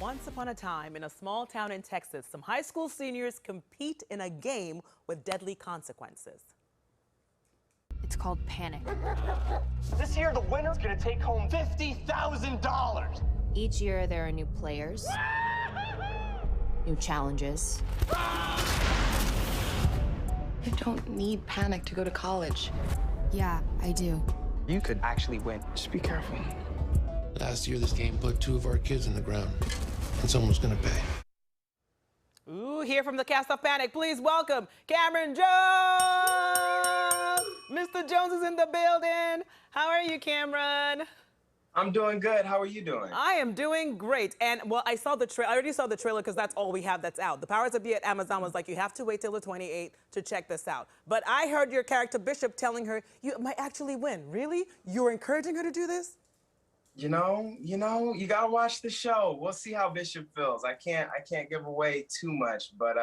Once upon a time, in a small town in Texas, some high school seniors compete in a game with deadly consequences. It's called Panic. This year, the winner's gonna take home $50,000. Each year, there are new players, new challenges. You don't need Panic to go to college. Yeah, I do. You could actually win. Just be careful. Last year, this game put 2 of our kids in the ground, and someone's gonna pay. Ooh, here from the cast of Panic, please welcome Camron Jones! Mr. Jones is in the building. How are you, Camron? I'm doing good. How are you doing? I am doing great. And, well, I already saw the trailer because that's all we have that's out. The powers that be at Amazon was like, you have to wait till the 28th to check this out. But I heard your character, Bishop, telling her you might actually win. Really? You're encouraging her to do this? You gotta watch the show. We'll see how Bishop feels. I can't give away too much, but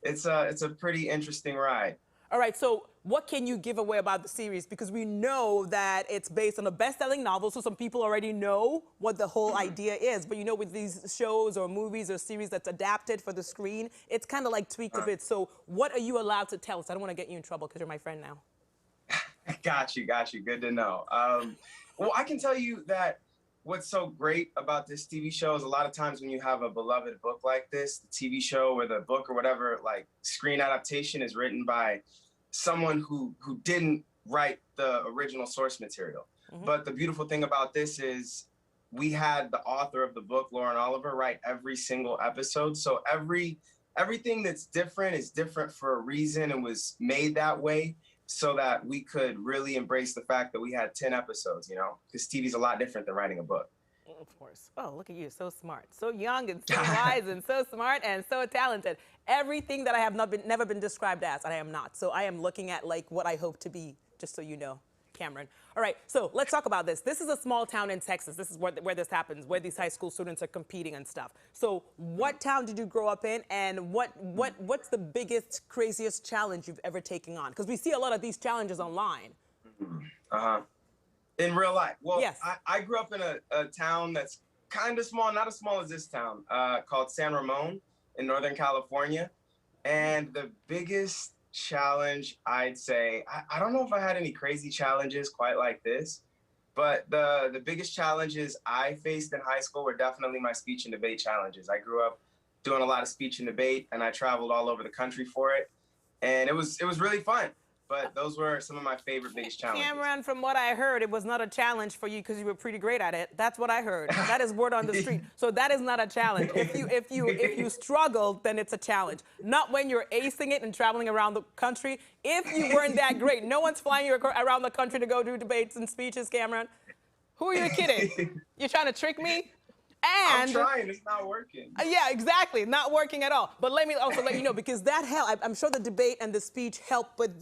it's a pretty interesting ride. All right, so what can you give away about the series? Because we know that it's based on a best-selling novel, so some people already know what the whole idea is. But you know, with these shows or movies or series that's adapted for the screen, it's kind of like tweaked a bit. So what are you allowed to tell us? I don't want to get you in trouble because you're my friend now. Got you. Good to know. Well, I can tell you that what's so great about this TV show is a lot of times when you have a beloved book like this, the TV show or the book or whatever, like screen adaptation is written by someone who didn't write the original source material. Mm-hmm. But the beautiful thing about this is we had the author of the book, Lauren Oliver, write every single episode. So everything that's different is different for a reason and was made that way so that we could really embrace the fact that we had 10 episodes, because TV's a lot different than writing a book. Of course. Oh, look at you, so smart, so young and so wise and so smart and so talented. Everything that I have never been described as, and I am not. So I am looking at like what I hope to be, just so you know, Camron. All right, so let's talk about this. This is a small town in Texas. This is where this happens, where these high school students are competing and stuff. So what town did you grow up in, and what's the biggest, craziest challenge you've ever taken on? Because we see a lot of these challenges online. In real life? Well, yes. I grew up in a town that's kind of small, not as small as this town, called San Ramon in Northern California. And the biggest challenge, I'd say, I don't know if I had any crazy challenges quite like this, but the biggest challenges I faced in high school were definitely my speech and debate challenges. I grew up doing a lot of speech and debate, and I traveled all over the country for it. And it was really fun. But those were some of my favorite biggest challenges. Camron, from what I heard, it was not a challenge for you because you were pretty great at it. That's what I heard. That is word on the street. So that is not a challenge. If you struggled, then it's a challenge. Not when you're acing it and traveling around the country. If you weren't that great, no one's flying you around the country to go do debates and speeches, Camron. Who are you kidding? You're trying to trick me? And I'm trying, it's not working. Yeah, exactly, not working at all. But let me also let you know, because that helped. I'm sure the debate and the speech helped with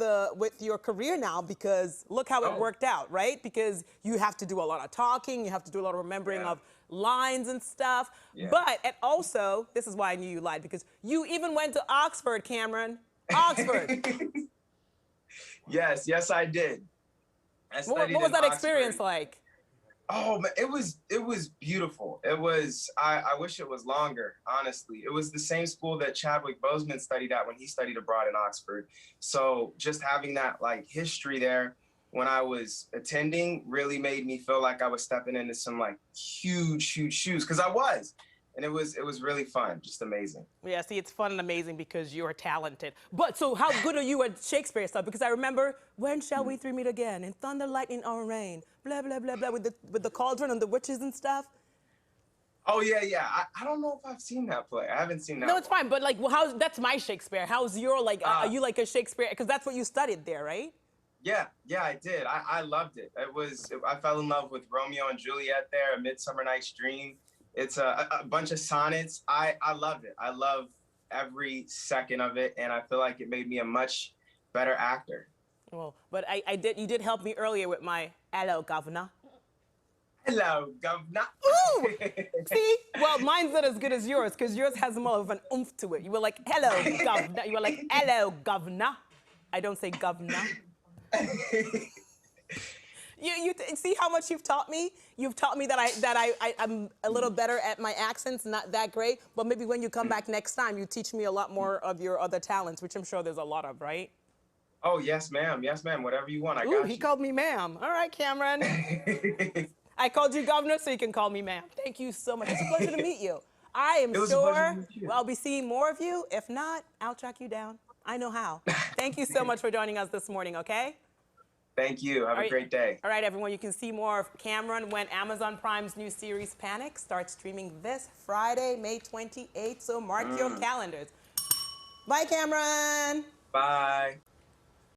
your career now, because look how it worked out, right? Because you have to do a lot of talking, you have to do a lot of remembering of lines and stuff. Yeah. But, and also, this is why I knew you lied, because you even went to Oxford, Camron. Oxford. Yes, I did. What was that experience like? Oh, man, it was beautiful. It was, I wish it was longer, honestly. It was the same school that Chadwick Boseman studied at when he studied abroad in Oxford. So just having that like history there when I was attending really made me feel like I was stepping into some like huge shoes, because I was. And it was really fun, just amazing. Yeah, see, it's fun and amazing because you're talented. But so how good are you at Shakespeare stuff? Because I remember, when shall we three meet again? In thunder, lightning, or rain? Blah, blah, blah, blah, with the cauldron and the witches and stuff. Oh, yeah. I don't know if I've seen that play. I haven't seen that. No, it's fine. But like, well, that's my Shakespeare. How's your, like, are you like a Shakespeare? Because that's what you studied there, right? Yeah, I did. I loved it. I fell in love with Romeo and Juliet there, A Midsummer Night's Dream. It's a bunch of sonnets. I love it. I love every second of it, and I feel like it made me a much better actor. Well, but you did help me earlier with my hello, governor. Hello, governor. Ooh! See? Well, mine's not as good as yours, because yours has more of an oomph to it. You were like, hello, governor. You were like, hello, governor. I don't say governor. You see how much you've taught me? You've taught me that I'm a little better at my accents, not that great. But maybe when you come back next time, you teach me a lot more of your other talents, which I'm sure there's a lot of, right? Oh, yes, ma'am. Yes, ma'am. Whatever you want, I Ooh, got he you. called me ma'am. All right, Cameron. I called you governor, so you can call me ma'am. Thank you so much. It's a pleasure to meet you. I am It was a pleasure to sure meet you. I'll be seeing more of you. If not, I'll track you down. I know how. Thank you so much for joining us this morning, okay? Thank you. Have a great day. All right, everyone, you can see more of Camron when Amazon Prime's new series, Panic, starts streaming this Friday, May 28th, so mark your calendars. Bye, Camron. Bye.